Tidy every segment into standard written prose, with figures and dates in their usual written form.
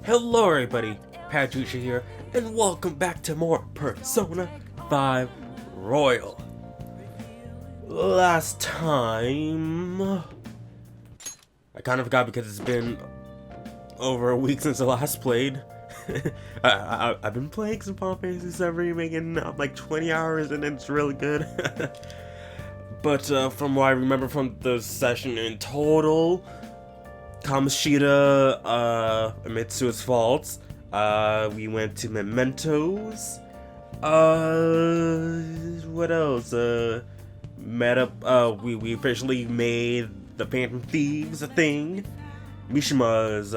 Hello everybody, Patricia here, and welcome back to more Persona 5 Royal. Last time... I kind of forgot because it's been over a week since I last played. I've been playing some Final Fantasy VII Remake in like 20 hours and it's really good. But from what I remember from the session in total, Kamoshida admits to his faults. We went to Mementos. What else? Met up. We officially made the Phantom Thieves a thing. Mishima is,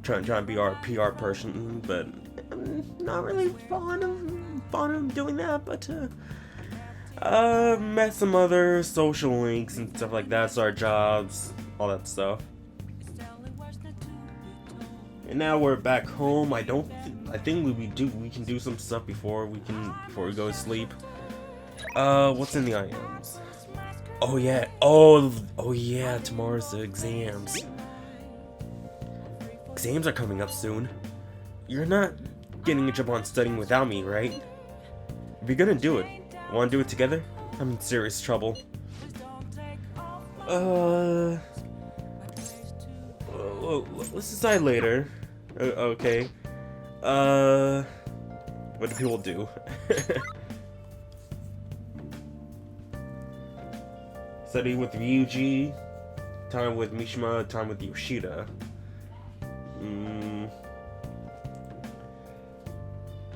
trying to be our PR person, but I'm not really fond of doing that. But met some other social links and stuff like that. Started jobs, all that stuff. And now we're back home. I think we can do some stuff before we go to sleep. What's in the items? Oh yeah. Oh yeah, tomorrow's the exams. Exams are coming up soon. You're not getting a jump on studying without me, right? If you're gonna do it, wanna do it together? I'm in serious trouble. Let's decide later. Okay. What do people do? Study with Ryuji, time with Mishima, time with Yoshida.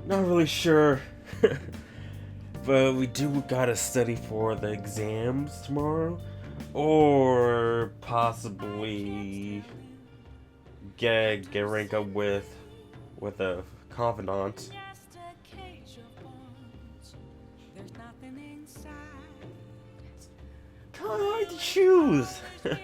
Not really sure. But we do gotta study for the exams tomorrow. Or possibly get rank up with a confidant. Kinda hard to choose. Huh.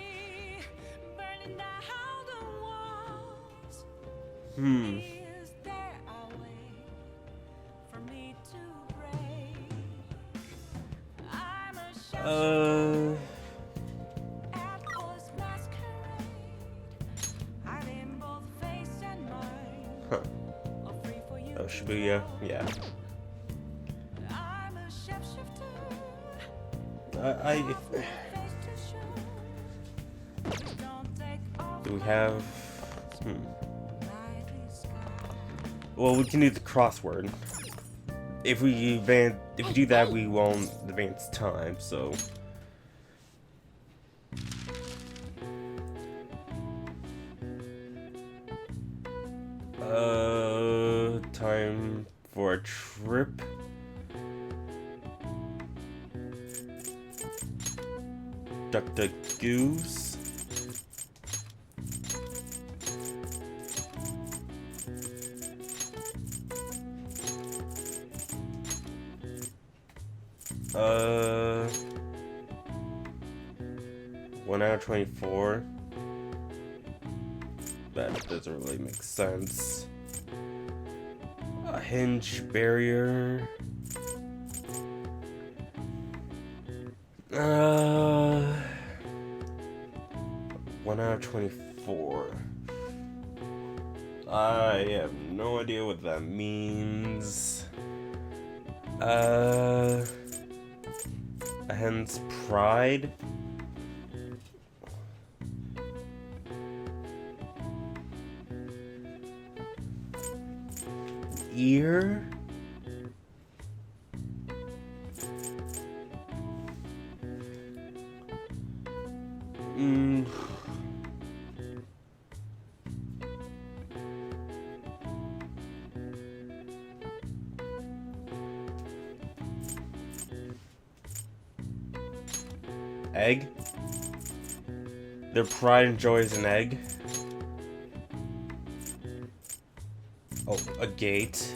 Oh, Shibuya, yeah. Do we have... Well, we can do the crossword. If we do that, we won't advance time, so... Time for a trip. Duck the Goose. One out of 24. That doesn't really make sense. A hinge barrier. 1 out of 24. I have no idea what that means. A hen's pride. Ear. Egg. Their pride and joy is an egg. Oh, a gate.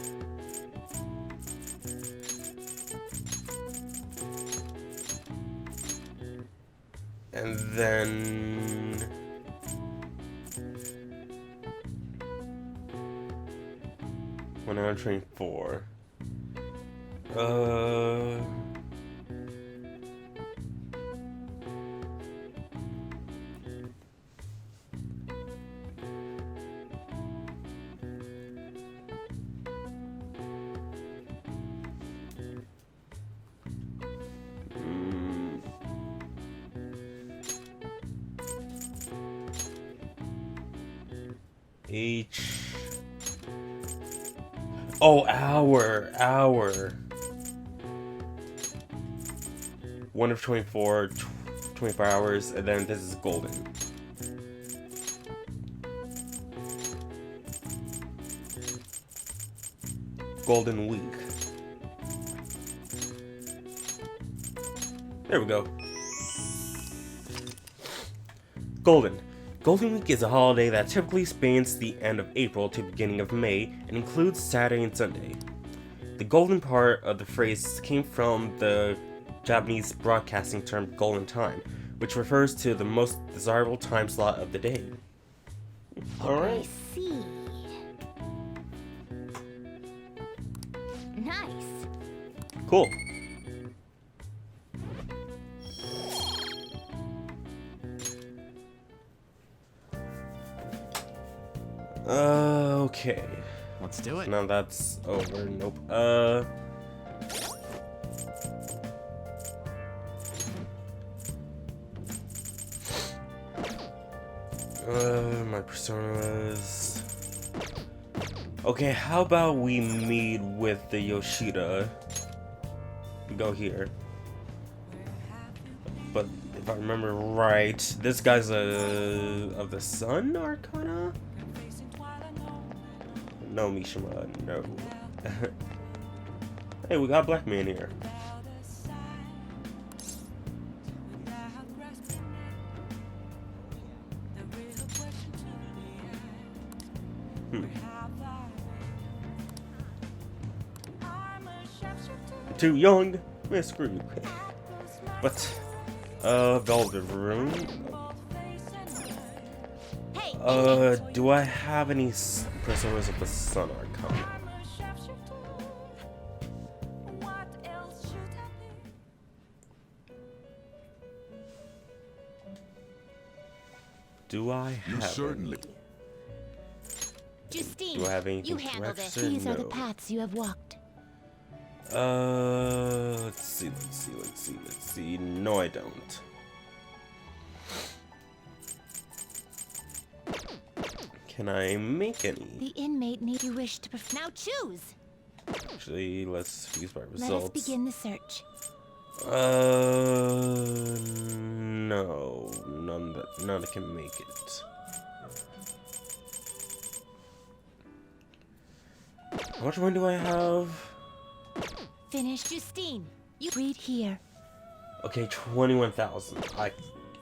And then... When I'm train 4. H. Oh, hour. 1 of 24, 24 hours, and then this is golden. Golden week. There we go. Golden. Golden Week is a holiday that typically spans the end of April to beginning of May and includes Saturday and Sunday. The golden part of the phrase came from the Japanese broadcasting term golden time, which refers to the most desirable time slot of the day. Alright. I see. Nice. Cool. Okay. Let's do it. Now that's over. Nope. My personas. Okay, how about we meet with the Yoshida? We go here. But if I remember right, this guy's of the Sun Arcana? No, Mishima, no. Hey, we got Black Man here. Too young, Miss Screw. But, Velvet Room. Do I have any personas of the Sun Arcana? Do I have certainly. any? Justine, Do I have anything you to handle this. register? These are the No. paths you have walked. Let's see. No, I don't. Can I make any? The inmate need you wish to now choose. Actually, let's use my Let us results. begin the search. No, none that can make it. How much money do I have? Finish, Justine. You read here. Okay, 21,000.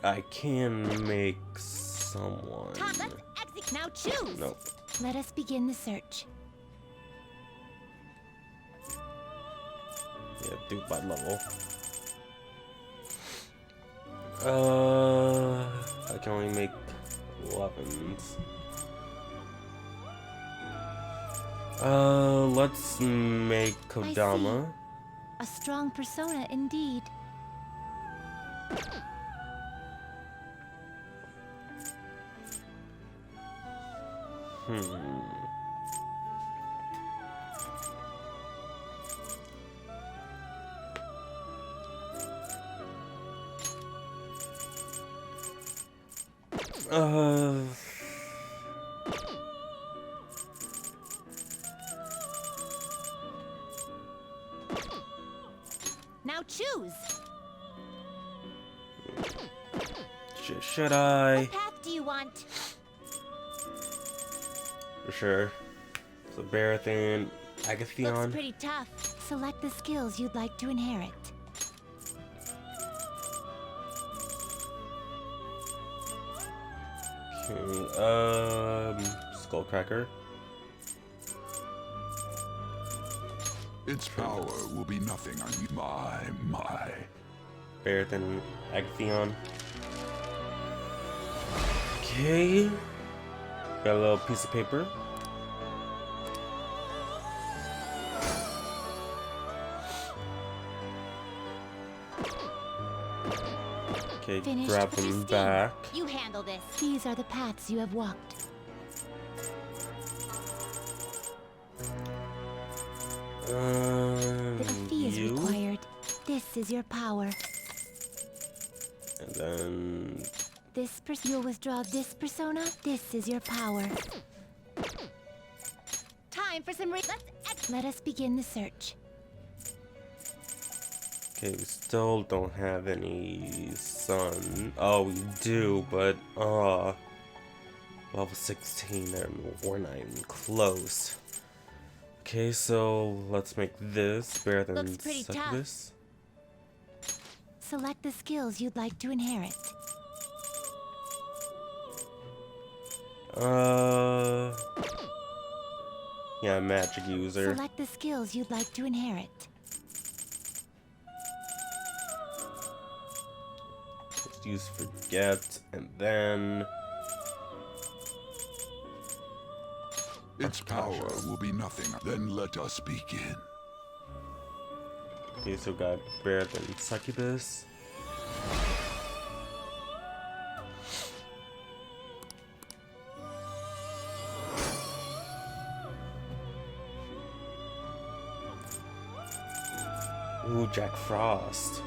I can make someone. Tom, let's exit. Now choose. No. Let us begin the search. Yeah, do it by level. I can only make 11s. Let's make Kodama. A strong persona indeed. Now choose. Should I? What path do you want? For sure. So Barathon, Looks Agathion. pretty tough. Select the skills you'd like to inherit. Okay, Skullcracker. Its power will be nothing on you. My. Barathon, Agathion. Okay. Got a little piece of paper. Okay, Finished, grab them Justine. back. You handle this. These are the paths you have walked. The fee is You. required. This is your power. And then You'll withdraw this persona. This is your power. Time for some Let us begin the search. Okay, we still don't have any sun. Oh, we do, but level 16 and we're not even close. Okay, so let's make this better than Looks pretty tough. succubus. Select the skills you'd like to inherit. Yeah, magic user. Select the skills you'd like to inherit. Let's use forget, and then Its power will be nothing. Then let us begin. okay, so got better than succubus. Ooh, Jack Frost.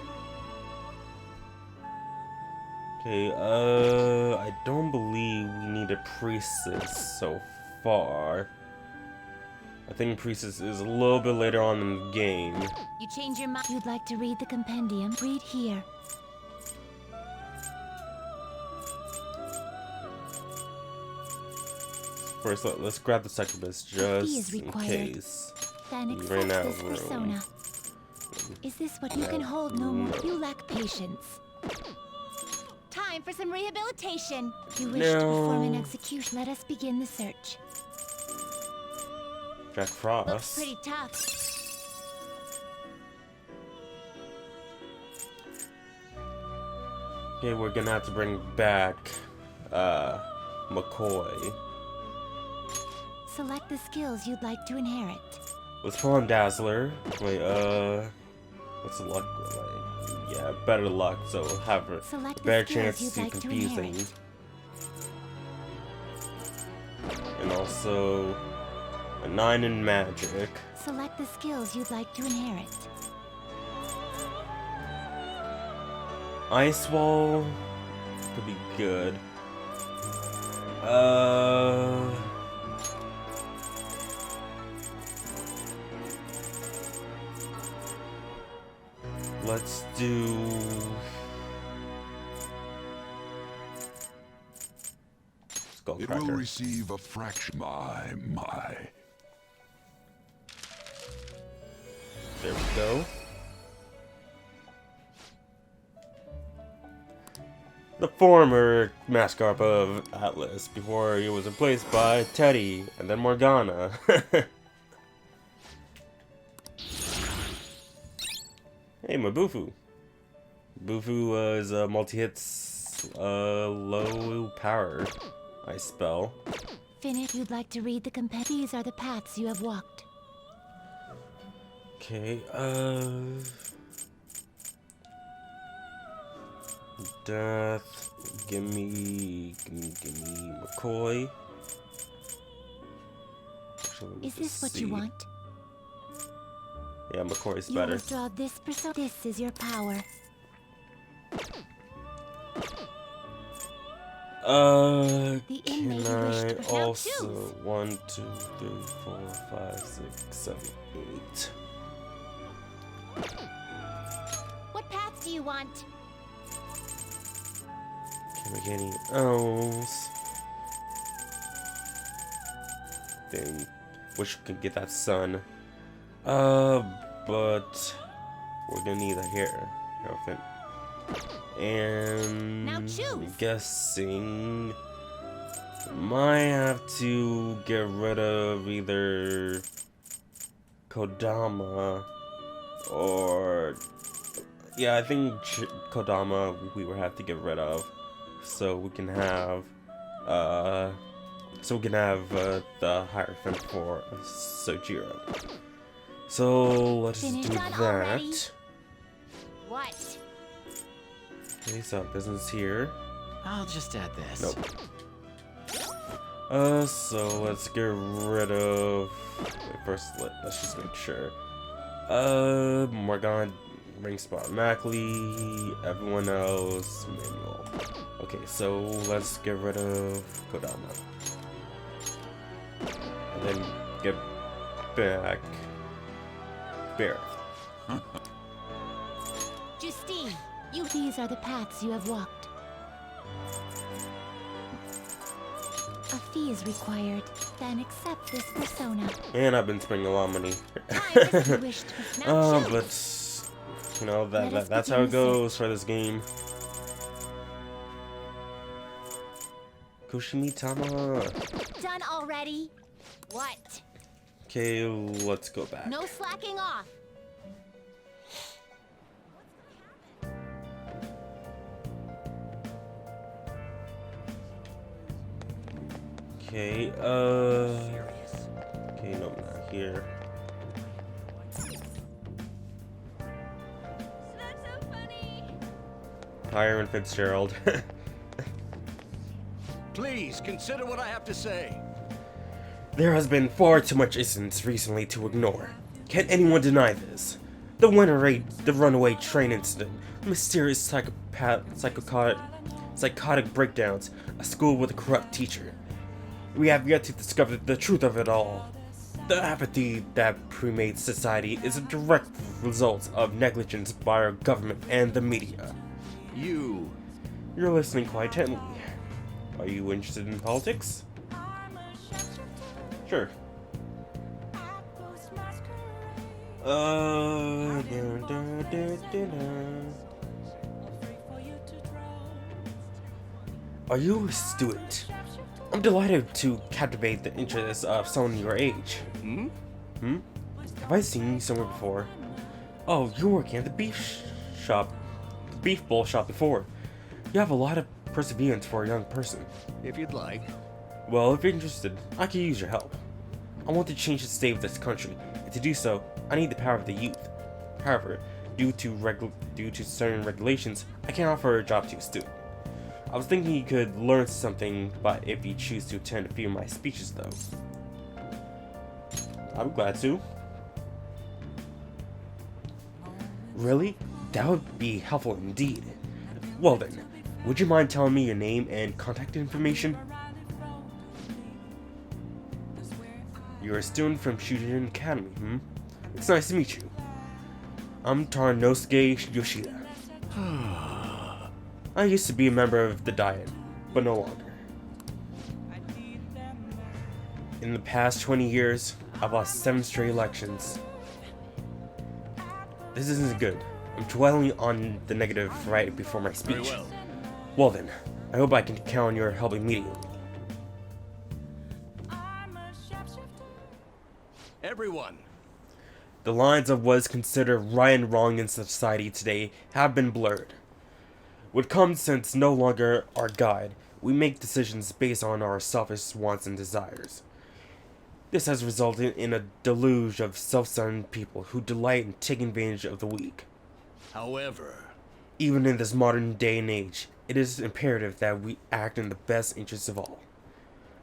Okay, I don't believe we need a priestess so far. I think priestess is a little bit later on in the game. You change your mind. You'd like to read the compendium? Read here. First, let's grab the succubus fee is just in required. case. Then We accept ran out this of room. persona. Is this what you can hold no more? You lack patience. Time for some rehabilitation. You wish to perform an No. execution. Let us begin the search. Jack Frost. Looks pretty tough. Okay, we're gonna have to bring back McCoy. Select the skills you'd like to inherit. Let's pull on Dazzler. Wait, what's the luck like? Yeah, better luck, so we'll have a Select the better skills chance you'd to like to confusing. inherit. And also a 9 in magic. Select the skills you'd like to inherit. Ice Wall could be good. Let's do It will Skullcracker. receive a fraction. My. There we go. The former mascot of Atlas before he was replaced by Teddy and then Morgana. Hey, Mabufu. Bufu is a multi-hits low power ice spell. Finish. You'd like to read the compendium. These are the paths you have walked. Okay, Death, gimme McCoy. Actually, let me Is this just what you see. want? Yeah, McCoy's You better. withdraw this persona. This is your power. The Can inmate you wish I to now also choose. 1, 2, 3, 4, 5, 6, 7, 8. What path do you want? Can I get any else? Dang. Wish we could get that sun. But we're gonna need a Hierophant. And Now choose. I'm guessing might have to get rid of either Kodama or yeah, I think Kodama we will have to get rid of, so we can have the Hierophant for Sojiro. So let's just Finished do on that. already? What? Okay, so business here. I'll just add this. Nope. So let's get rid of. Wait, first, let's just make sure. Morgana, Ring Spot, Mackley, everyone else, Manual. Okay, so let's get rid of Kodama. And then get back. Barret. Justine, these are the paths you have walked. A fee is required. Then accept this persona. And I've been spending a lot of money. Time if you wish to mount But you know Let us that's how begin it the goes for this game. Kushimi-tama. Done already? What? Okay, let's go back. No slacking off. Okay, okay, no, not here. That's so funny. Hiram Fitzgerald. Please consider what I have to say. There has been far too much incidents recently to ignore. Can anyone deny this? The runaway train incident, mysterious psychotic breakdowns, a school with a corrupt teacher. We have yet to discover the truth of it all. The apathy that permeates society is a direct result of negligence by our government and the media. You. You're listening quite intently. Are you interested in politics? Sure. Dun, dun, dun, dun, dun. Are you a student? I'm delighted to captivate the interest of someone your age. Hmm? Have I seen you somewhere before? Oh, you're working at the beef bowl shop before. You have a lot of perseverance for a young person. If you'd like. Well, if you're interested, I can use your help. I want to change the state of this country, and to do so, I need the power of the youth. However, due to certain regulations, I can't offer a job to a student. I was thinking you could learn something, but if you choose to attend a few of my speeches, though. I'm glad to. Really? That would be helpful indeed. Well then, would you mind telling me your name and contact information? You're a student from Shujin Academy, It's nice to meet you. I'm Tarnosuke Yoshida. I used to be a member of the Diet, but no longer. In the past 20 years, I've lost 7 straight elections. This isn't good. I'm dwelling on the negative right before my speech. Very well. Well then, I hope I can count on your help immediately. Everyone. The lines of what is considered right and wrong in society today have been blurred. With common sense no longer our guide, we make decisions based on our selfish wants and desires. This has resulted in a deluge of self-centered people who delight in taking advantage of the weak. However, Even in this modern day and age, it is imperative that we act in the best interests of all.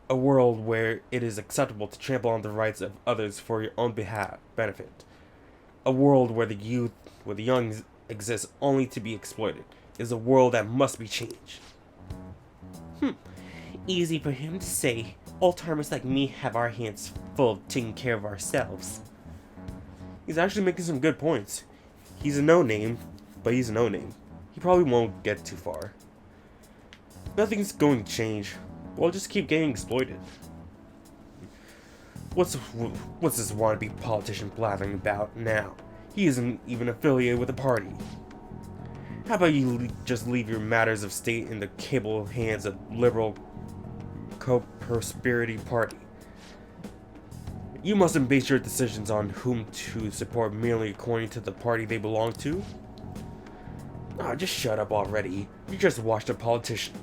A world where it is acceptable to trample on the rights of others for your own benefit. A world where the young exist only to be exploited is a world that must be changed. Easy for him to say. Old-timers like me have our hands full of taking care of ourselves. He's actually making some good points. He's a no-name, but he's a no-name. He probably won't get too far. Nothing's going to change. We'll just keep getting exploited. What's this wannabe politician blathering about now? He isn't even affiliated with the party. How about you just leave your matters of state in the capable hands of liberal co-prosperity party? You mustn't base your decisions on whom to support merely according to the party they belong to. Ah, just shut up already. You just watched a politician.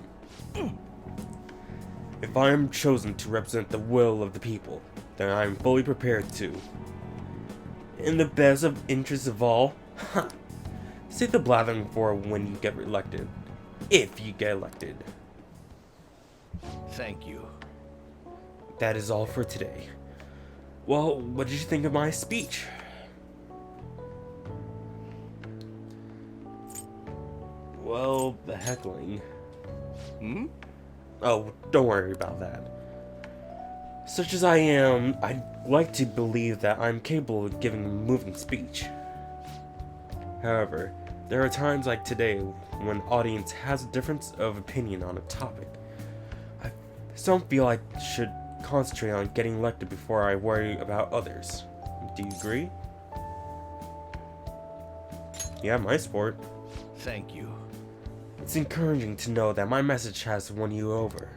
If I am chosen to represent the will of the people, then I am fully prepared to. In the best of interests of all, save the blathering for when you get elected. If you get elected. thank you. That is all for today. Well, what did you think of my speech? Well, the heckling. Hmm? Oh, don't worry about that. Such as I am, I'd like to believe that I'm capable of giving a moving speech. However, there are times like today when an audience has a difference of opinion on a topic. I don't feel I should concentrate on getting elected before I worry about others. Do you agree? Yeah, my sport. Thank you. It's encouraging to know that my message has won you over.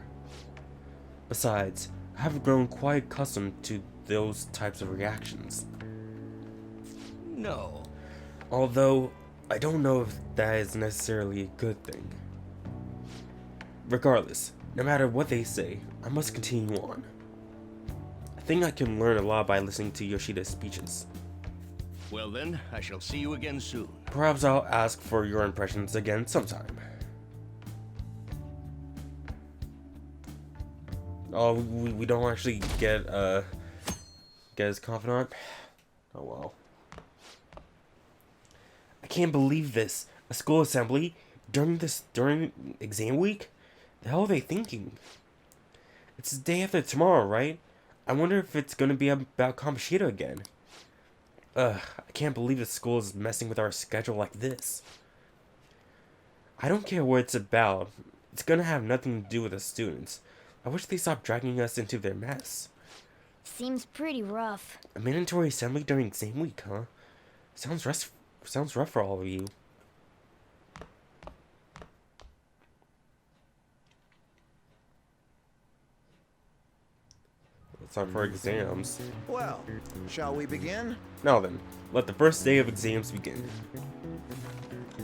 Besides, I have grown quite accustomed to those types of reactions. No. Although, I don't know if that is necessarily a good thing. Regardless, no matter what they say, I must continue on. I think I can learn a lot by listening to Yoshida's speeches. Well then, I shall see you again soon. Perhaps I'll ask for your impressions again sometime. Oh, we don't actually get his confidant? Oh well. I can't believe this. A school assembly during exam week? The hell are they thinking? It's the day after tomorrow, right? I wonder if it's gonna be about Kamoshida again. I can't believe the school is messing with our schedule like this. I don't care what it's about. It's gonna have nothing to do with the students. I wish they stopped dragging us into their mess. Seems pretty rough. A mandatory assembly during exam week, huh? Sounds rough for all of you. It's time for exams. Well, shall we begin? Now then, let the first day of exams begin.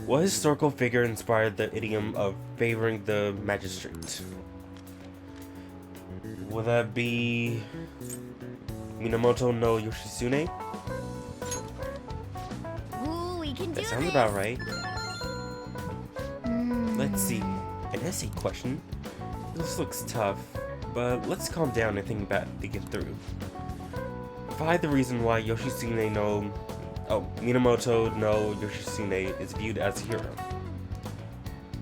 What historical figure inspired the idiom of favoring the magistrate? Would that be Minamoto no Yoshitsune? Ooh, we can do That sounds this. about right. Let's see. An essay question? This looks tough, but let's calm down and think about it to get through. Provide the reason why Minamoto no Yoshitsune is viewed as a hero.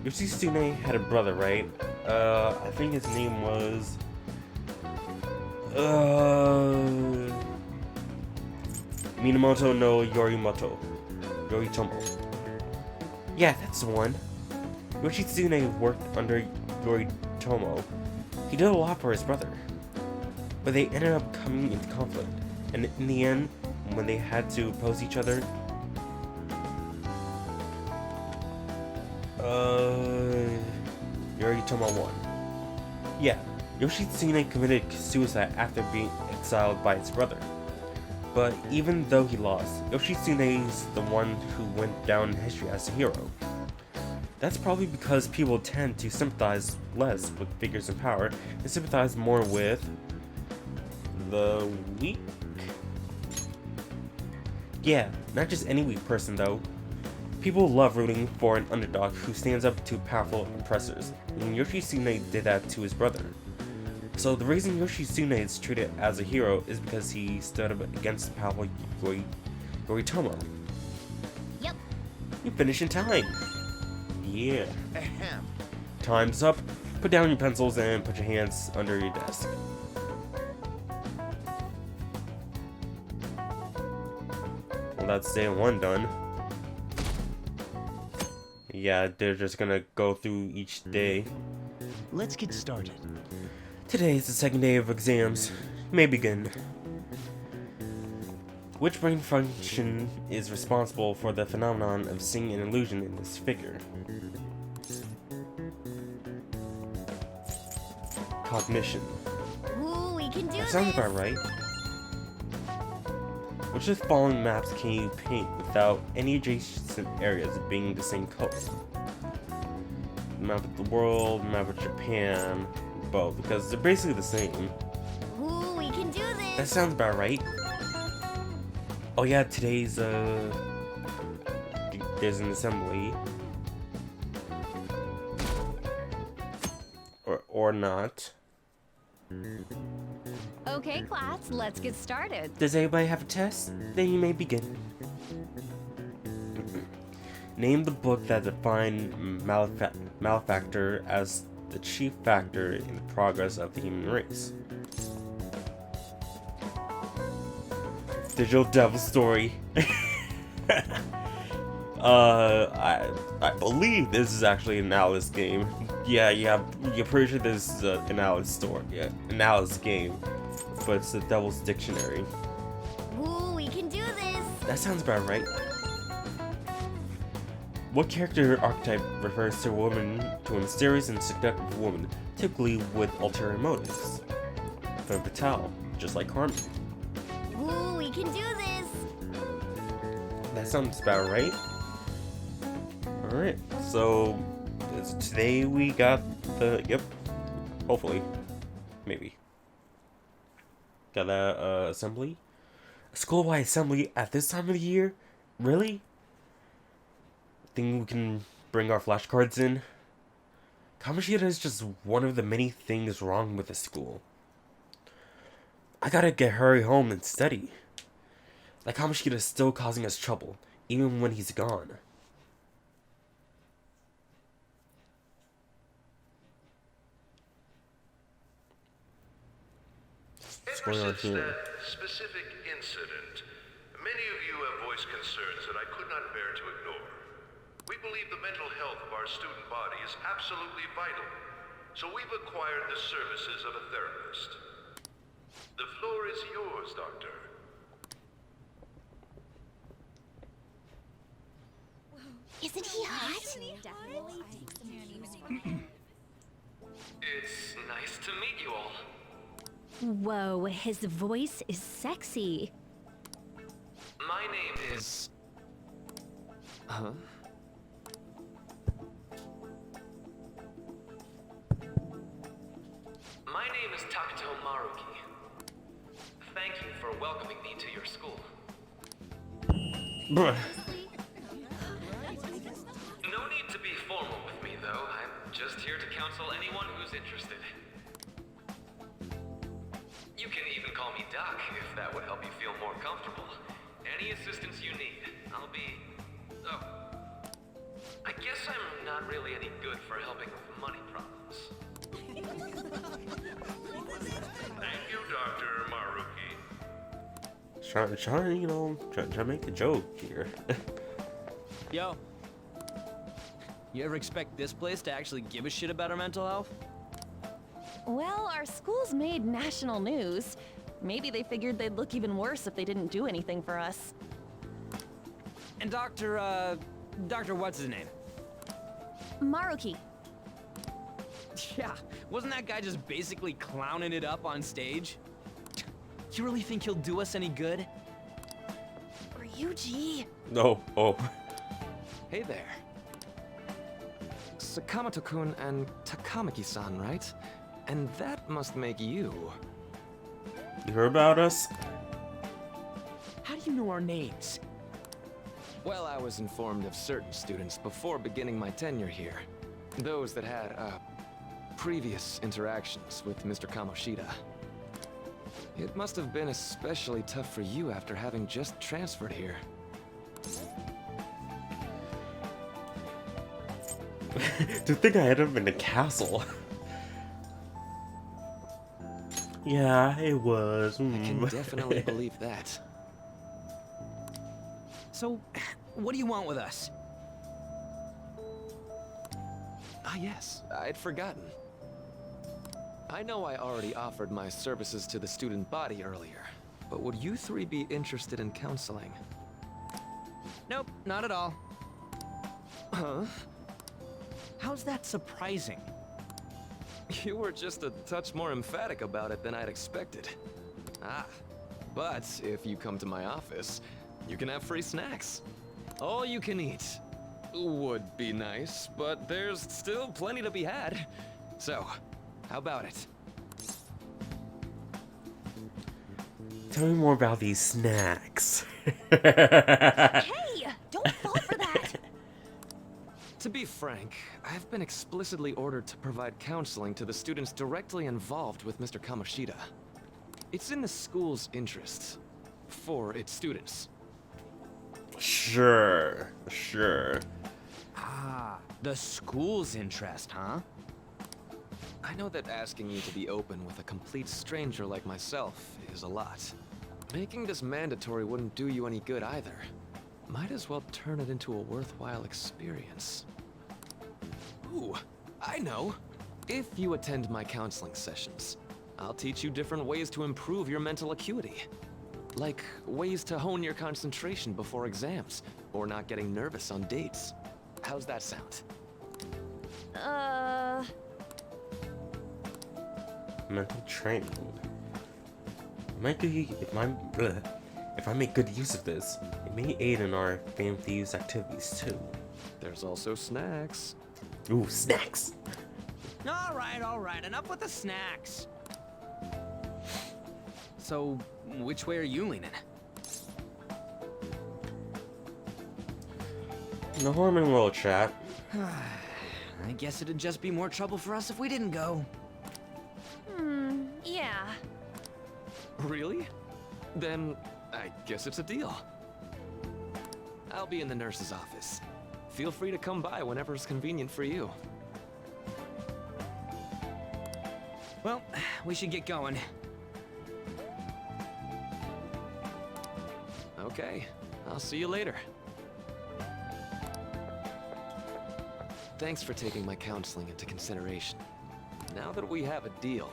Yoshitsune had a brother, right? I think his name was... Minamoto no Yoritomo. Yeah, that's the one. Yoshitsune worked under Yoritomo. He did a lot for his brother. But they ended up coming into conflict. And in the end, when they had to oppose each other, Yoritomo won. Yeah, Yoshitsune committed suicide after being exiled by his brother. But even though he lost, Yoshitsune is the one who went down in history as a hero. That's probably because people tend to sympathize less with figures in power and sympathize more with the weak. Yeah, not just any weak person though. People love rooting for an underdog who stands up to powerful oppressors, and Yoshitsune did that to his brother. So the reason Yoshitsune is treated as a hero is because he stood up against the powerful Yoritomo. Yep. You finish in time. Yeah. Ahem. Time's up. Put down your pencils and put your hands under your desk. Well, that's day one done. Yeah, they're just gonna go through each day. Let's get started. Today is the second day of exams. You may begin. Which brain function is responsible for the phenomenon of seeing an illusion in this figure? Cognition. Ooh, we can do That this. sounds about right. Which of the following maps can you paint without any adjacent areas being the same color? Map of the world, map of Japan, both, because they're basically the same. Ooh, we can do That this. sounds about right. Oh yeah, today's there's an assembly. Or not. Okay, class, let's get started. Does anybody have a test? Then you may begin. Name the book that defined malefactor as the chief factor in the progress of the human race. Digital Devil Story. I believe this is actually an Alice game. Yeah, you're pretty sure this is an Alice story. Yeah, an Alice game, but it's the Devil's Dictionary. Ooh, we can do this. That sounds about right. What character archetype refers to a woman, to a mysterious and seductive woman, typically with ulterior motives? Femme fatale, just like Carmen. Ooh, we can do this. That sounds about right. Alright, so today we got the, yep, hopefully, maybe. Got a assembly? A school-wide assembly at this time of the year? Really? Think we can bring our flashcards in? Kamoshida is just one of the many things wrong with the school. I gotta hurry home and study. Like Kamoshida is still causing us trouble, even when he's gone. Ever going on since here? that specific incident, many of you have voiced concerns that I could not bear to ignore. We believe the mental health of our student body is absolutely vital, so we've acquired the services of a therapist. The floor is yours, Doctor. Isn't he hot? It's nice to meet you all. Whoa, his voice is sexy. My name is... Huh? My name is Takuto Maruki. Thank you for welcoming me to your school. Bruh. No need to be formal with me, though. I'm just here to counsel anyone who's interested. You can even call me Doc, if that would help you feel more comfortable. Any assistance you need, I'll be... Oh. I guess I'm not really any good for helping with money problems. Thank you, Dr. Maruki. Trying to make a joke here. Yo. You ever expect this place to actually give a shit about our mental health? Well, our school's made national news. Maybe they figured they'd look even worse if they didn't do anything for us. And Dr. what's his name? Maruki. Yeah, wasn't that guy just basically clowning it up on stage? You really think he'll do us any good? Ryuji. No, oh. Hey there. Sakamoto-kun and Takamaki-san, right? And that must make you. You heard about us? How do you know our names? Well, I was informed of certain students before beginning my tenure here. Those that had, previous interactions with Mr. Kamoshida. It must have been especially tough for you after having just transferred here. To think I ended up in a castle. Yeah, it was. I can definitely believe that. So, what do you want with us? Ah, yes, I'd forgotten. I know I already offered my services to the student body earlier, but would you three be interested in counseling? Nope, not at all. Huh? How's that surprising? You were just a touch more emphatic about it than I'd expected. Ah, but if you come to my office, you can have free snacks. All you can eat. Would be nice, but there's still plenty to be had. So, how about it? Tell me more about these snacks. Hey, don't fall for that. To be frank, I've been explicitly ordered to provide counseling to the students directly involved with Mr. Kamoshida. It's in the school's interests. For its students. Sure. Ah, the school's interest, huh? I know that asking you to be open with a complete stranger like myself is a lot. Making this mandatory wouldn't do you any good either. Might as well turn it into a worthwhile experience. Ooh, I know! If you attend my counseling sessions, I'll teach you different ways to improve your mental acuity. Like ways to hone your concentration before exams, or not getting nervous on dates. How's that sound? Mental training. If I make good use of this, it may aid in our family-use activities too. There's also snacks. Ooh, snacks! All right, enough with the snacks. So, which way are you leaning? No harm in a little chat. I guess it'd just be more trouble for us if we didn't go. Yeah. Really? Then, I guess it's a deal. I'll be in the nurse's office. Feel free to come by whenever it's convenient for you. Well, we should get going. Okay, I'll see you later. Thanks for taking my counseling into consideration. Now that we have a deal,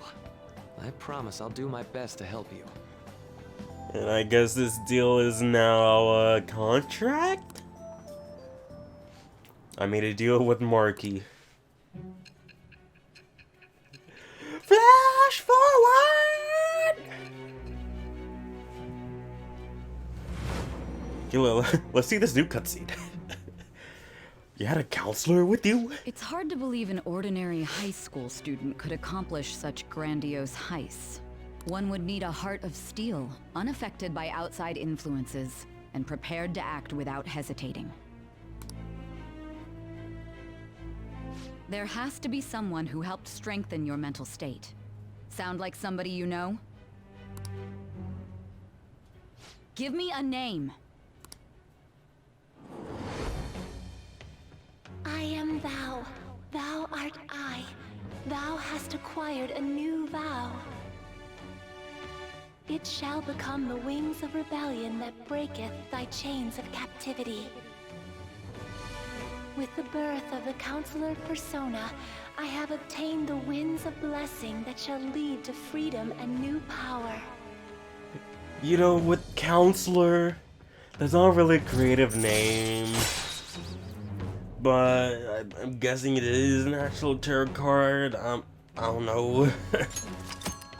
I promise I'll do my best to help you. And I guess this deal is now a contract? I made a deal with Marky. Flash forward! Okay, let's see this new cutscene. You had a counselor with you? It's hard to believe an ordinary high school student could accomplish such grandiose heists. One would need a heart of steel, unaffected by outside influences, and prepared to act without hesitating. There has to be someone who helped strengthen your mental state. Sound like somebody you know? Give me a name. I am thou. Thou art I. Thou hast acquired a new vow. It shall become the wings of rebellion that breaketh thy chains of captivity. With the birth of the Counselor Persona, I have obtained the winds of blessing that shall lead to freedom and new power. You know, with Counselor, that's not really a creative name. But I'm guessing it is an actual tarot card. I don't know.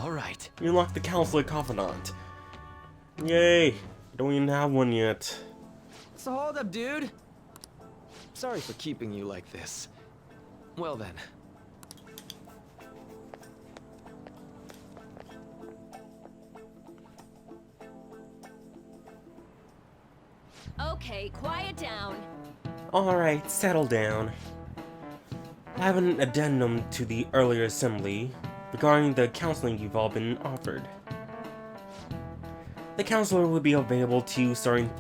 Alright. You unlock the Counselor Confidant. Yay! Don't even have one yet. What's the holdup, dude? Sorry for keeping you like this. Well then. Okay, quiet down. Alright, settle down. I have an addendum to the earlier assembly regarding the counseling you've all been offered. The counselor will be available to you starting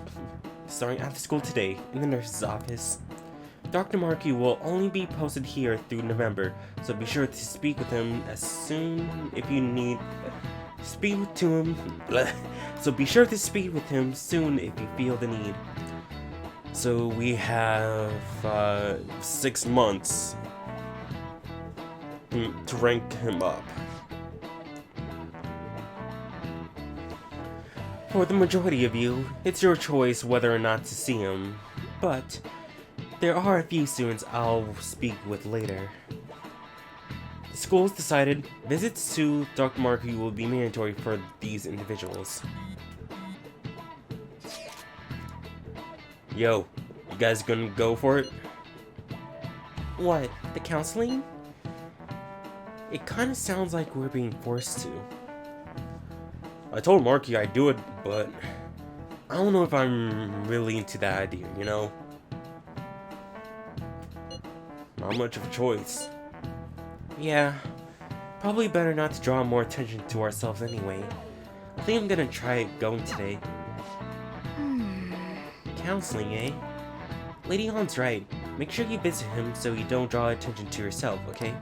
after school today in the nurse's office. Dr. Markey will only be posted here through November, so be sure to speak with him as soon if you need. Speak to him. So be sure to speak with him soon if you feel the need. So we have 6 months to rank him up. For the majority of you, it's your choice whether or not to see him, but there are a few students I'll speak with later. The school's decided visits to Dr. Markey will be mandatory for these individuals. Yo, you guys gonna go for it? What, the counseling? It kinda sounds like we're being forced to. I told Marky I'd do it, but I don't know if I'm really into that idea, you know? Not much of a choice. Yeah, probably better not to draw more attention to ourselves anyway. I think I'm gonna try going today. Counseling, eh? Lady Han's right. Make sure you visit him so you don't draw attention to yourself, okay?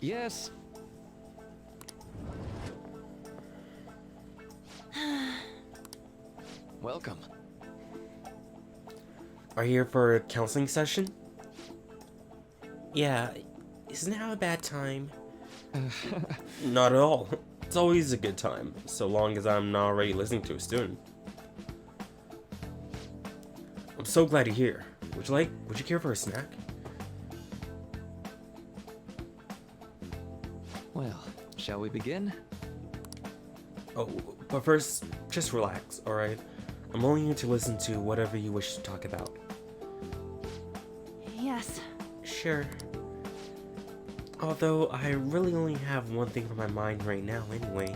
Yes. Welcome. Are you here for a counseling session? Yeah, is now a bad time? Not at all. It's always a good time, so long as I'm not already listening to a student. I'm so glad you're here. Would you care for a snack? Well, shall we begin? Oh, but first, just relax, alright? I'm only here to listen to whatever you wish to talk about. Yes. Sure. Although, I really only have one thing on my mind right now anyway.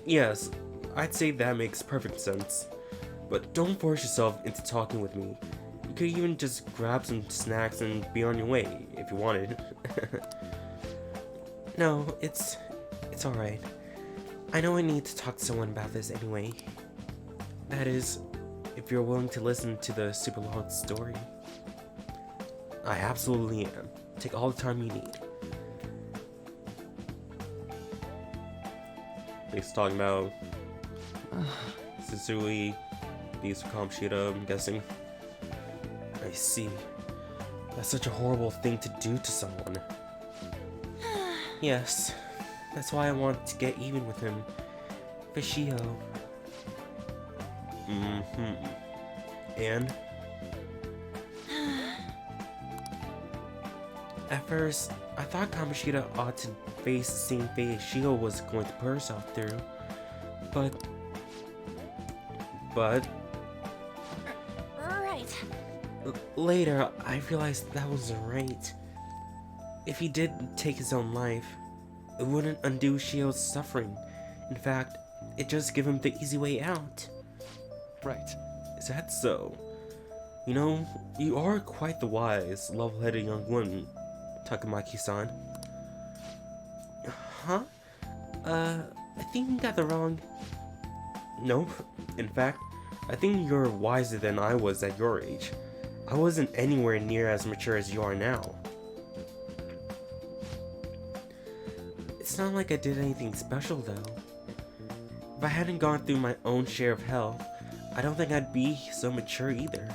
Yes, I'd say that makes perfect sense. But don't force yourself into talking with me. You could even just grab some snacks and be on your way, if you wanted. No, it's alright. I know I need to talk to someone about this anyway. That is, if you're willing to listen to the super long story. I absolutely am. Take all the time you need. He's talking about Suzui, these Kamoshida, I'm guessing. I see. That's such a horrible thing to do to someone. Yes, that's why I want to get even with him. Fishio. And? At first, I thought Kamoshida ought to face the same fate Shio was going to put herself through. But... Right. Later, I realized that wasn't right. If he did take his own life, it wouldn't undo Shio's suffering. In fact, it just give him the easy way out. Right. Is that so? You know, you are quite the wise, level-headed young woman, Takamaki-san. Huh? I think you got the wrong... Nope. In fact, I think you're wiser than I was at your age. I wasn't anywhere near as mature as you are now. It's not like I did anything special, though. If I hadn't gone through my own share of hell, I don't think I'd be so mature either.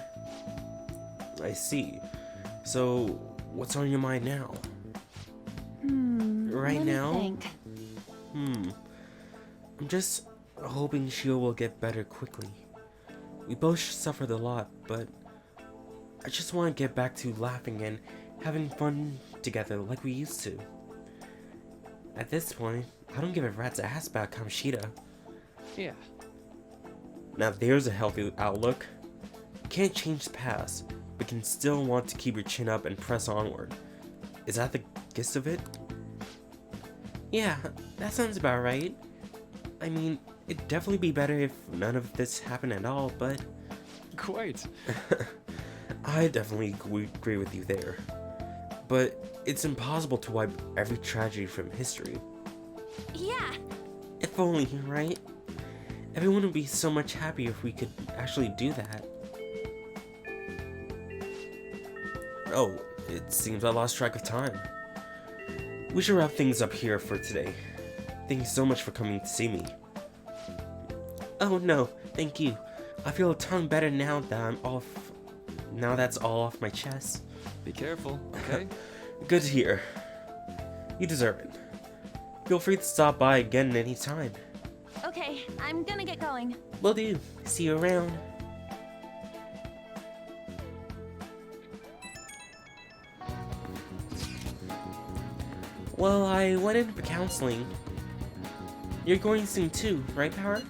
I see. So, what's on your mind now? Right let me now? think. I'm just hoping Shio will get better quickly. We both suffered a lot, but I just want to get back to laughing and having fun together like we used to. At this point, I don't give a rat's ass about Kamoshida. Yeah. Now there's a healthy outlook. You can't change the past, but can still want to keep your chin up and press onward. Is that the gist of it? Yeah, that sounds about right. I mean, it'd definitely be better if none of this happened at all, but... Quite. I definitely agree with you there. But it's impossible to wipe every tragedy from history. Yeah. If only, right? Everyone would be so much happier if we could actually do that. Oh, it seems I lost track of time. We should wrap things up here for today. Thank you so much for coming to see me. Oh no, thank you. I feel a ton better now that now that's all off my chest. Be careful, okay? Good to hear. You deserve it. Feel free to stop by again anytime. Okay, I'm gonna get going. Will do. See you around. Well, I went in for counseling. You're going soon too, right, Power?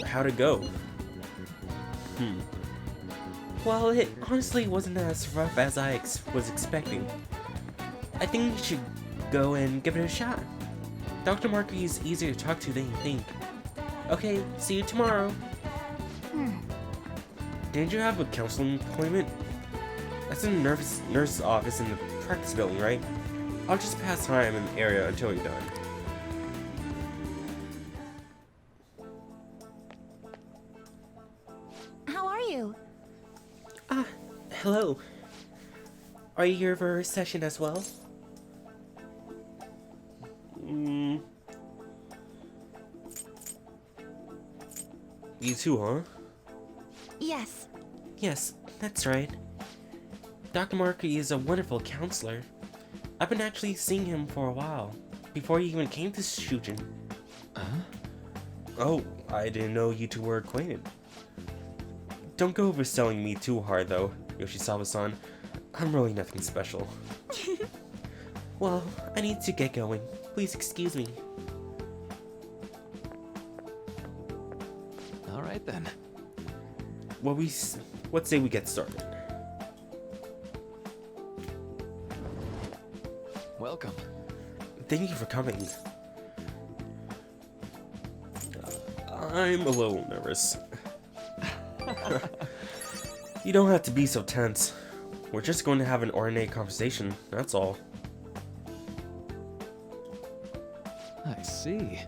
How'd it go? Well, it honestly wasn't as rough as I was expecting. I think you should go and give it a shot. Dr. Markey is easier to talk to than you think. Okay, see you tomorrow. Didn't you have a counseling appointment? That's in the nurse's office in the practice building, right? I'll just pass time in the area until you're done. How are you? Hello. Are you here for a session as well? You too, huh? Yes. Yes, that's right. Dr. Markey is a wonderful counselor. I've been actually seeing him for a while, before he even came to Shujin. Oh, I didn't know you two were acquainted. Don't go overselling me too hard though, Yoshizawa-san. I'm really nothing special. Well, I need to get going. Please excuse me. All right then. Well, let's say we get started. Welcome. Thank you for coming. I'm a little nervous. You don't have to be so tense. We're just going to have an ordinary conversation, that's all. I see.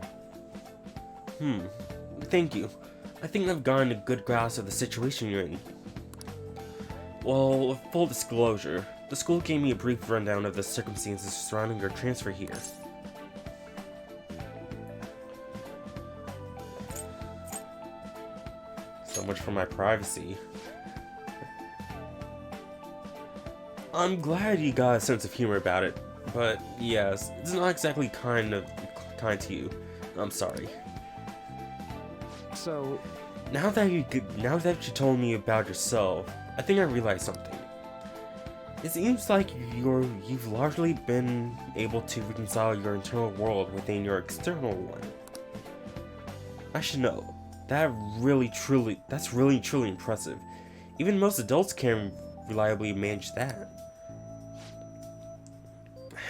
Thank you. I think I've gotten a good grasp of the situation you're in. Well, full disclosure, the school gave me a brief rundown of the circumstances surrounding your transfer here. So much for my privacy. I'm glad you got a sense of humor about it, but yes, it's not exactly kind to you. I'm sorry. So, Now that you told me about yourself, I think I realized something. It seems like you've largely been able to reconcile your internal world within your external one. I should know. That's really truly impressive. Even most adults can't reliably manage that.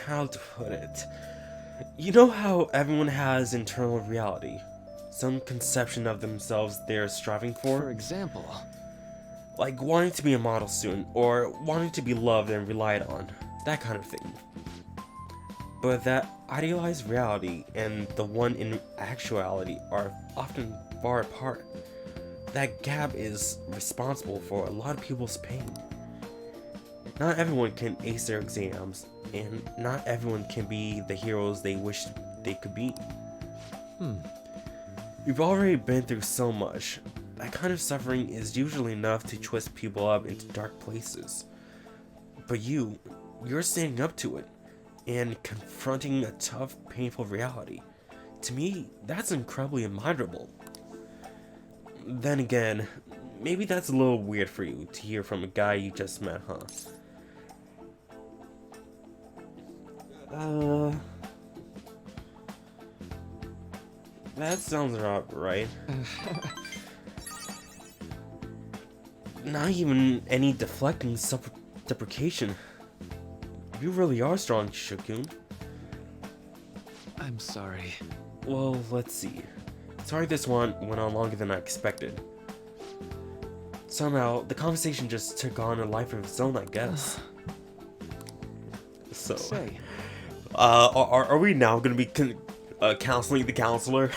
How to put it? You know how everyone has internal reality? Some conception of themselves they're striving for? for example, Like wanting to be a model student, or wanting to be loved and relied on, that kind of thing. But that idealized reality and the one in actuality are often far apart. That gap is responsible for a lot of people's pain. Not everyone can ace their exams, and not everyone can be the heroes they wish they could be. You've already been through so much. That kind of suffering is usually enough to twist people up into dark places. But you're standing up to it, and confronting a tough, painful reality. To me, that's incredibly admirable. Then again, maybe that's a little weird for you to hear from a guy you just met, huh? That sounds about right. Not even any deflecting self-deprecation. You really are strong, Shokun. I'm sorry. Well, let's see. Sorry this one went on longer than I expected. Somehow, the conversation just took on a life of its own, I guess. So, Say, are we now gonna be counseling the counselor?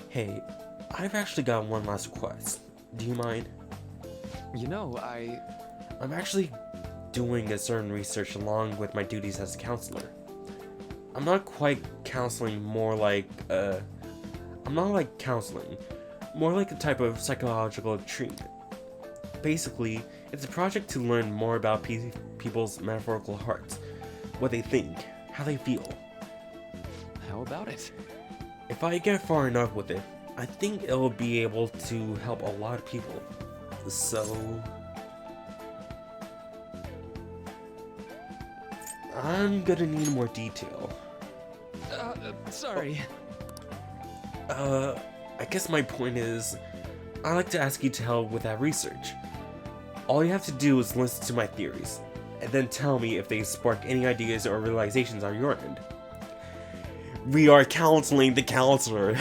Hey, I've actually got one last request. Do you mind? you know, I'm actually doing a certain research along with my duties as a counselor. I'm not quite counseling, more like, I'm not like counseling, more like a type of psychological treatment. Basically, it's a project to learn more about people's metaphorical hearts, what they think, how they feel. how about it? If I get far enough with it, I think it'll be able to help a lot of people. So, I'm gonna need more detail. Sorry. I guess my point is, I'd like to ask you to help with that research. All you have to do is listen to my theories, and then tell me if they spark any ideas or realizations on your end. We are counseling the counselor.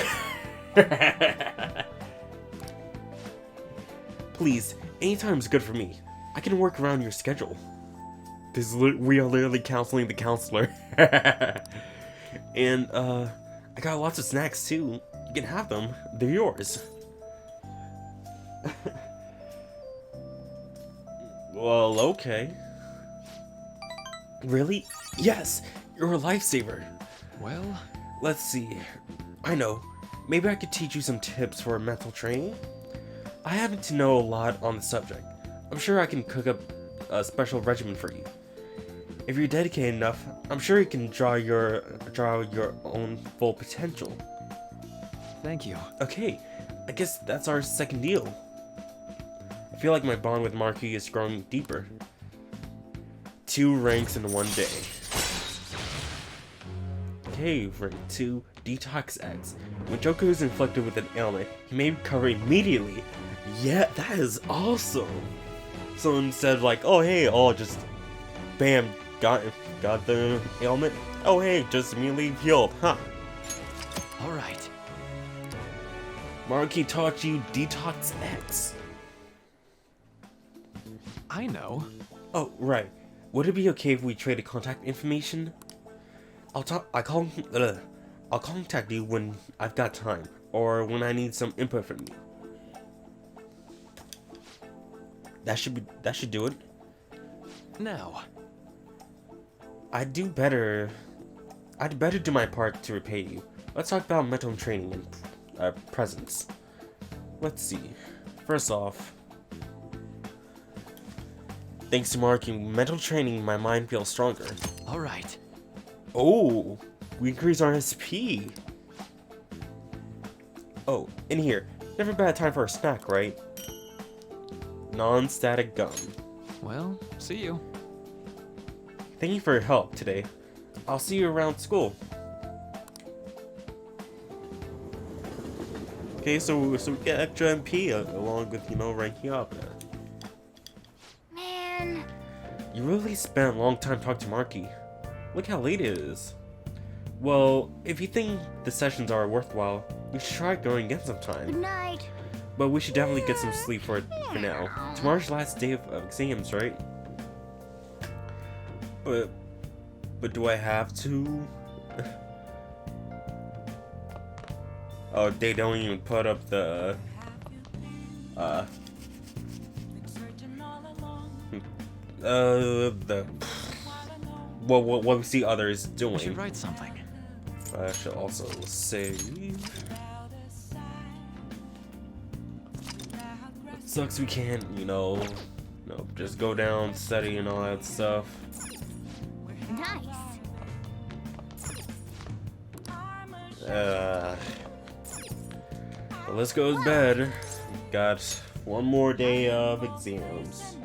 Please, anytime's good for me. I can work around your schedule. Because we are literally counseling the counselor. And, I got lots of snacks too. You can have them. They're yours. Well, okay. Really? Yes! You're a lifesaver! Well, Let's see. I know. Maybe I could teach you some tips for mental training? I happen to know a lot on the subject. I'm sure I can cook up a special regimen for you. If you're dedicated enough, I'm sure you can draw your own full potential. thank you. Okay, I guess that's our second deal. I feel like my bond with Marky is growing deeper. 2 ranks in one day. Okay, rank 2, Detox X. When Joker is inflicted with an ailment, he may recover immediately. Yeah, that is awesome. So instead of like, oh hey, just bam, got the ailment. Oh hey, just immediately healed, huh? All right. Marky taught you Detox X. I know. Oh, right. Would it be okay if we traded contact information? I'll contact you when I've got time, or when I need some input from you. That should do it. Now. I'd better do my part to repay you. Let's talk about mental training and presents. Let's see. First off, thanks to Marky, mental training, my mind feels stronger. All right. Oh, we increase our SP. Oh, in here. Never bad time for a snack, right? Non-static gum. Well, see you. Thank you for your help today. I'll see you around school. Okay, so we get extra MP along with, ranking up. Man. You really spent a long time talking to Marky. Look how late it is. Well, if you think the sessions are worthwhile, we should try going again sometime. Good night. But we should definitely get some sleep for now. Tomorrow's last day of exams, right? But do I have to? Oh, they don't even put up the what we see others doing. We should write something. I should also save. Sucks we can't, just go down, study and all that stuff. Nice. Well, let's go to bed. Got one more day of exams.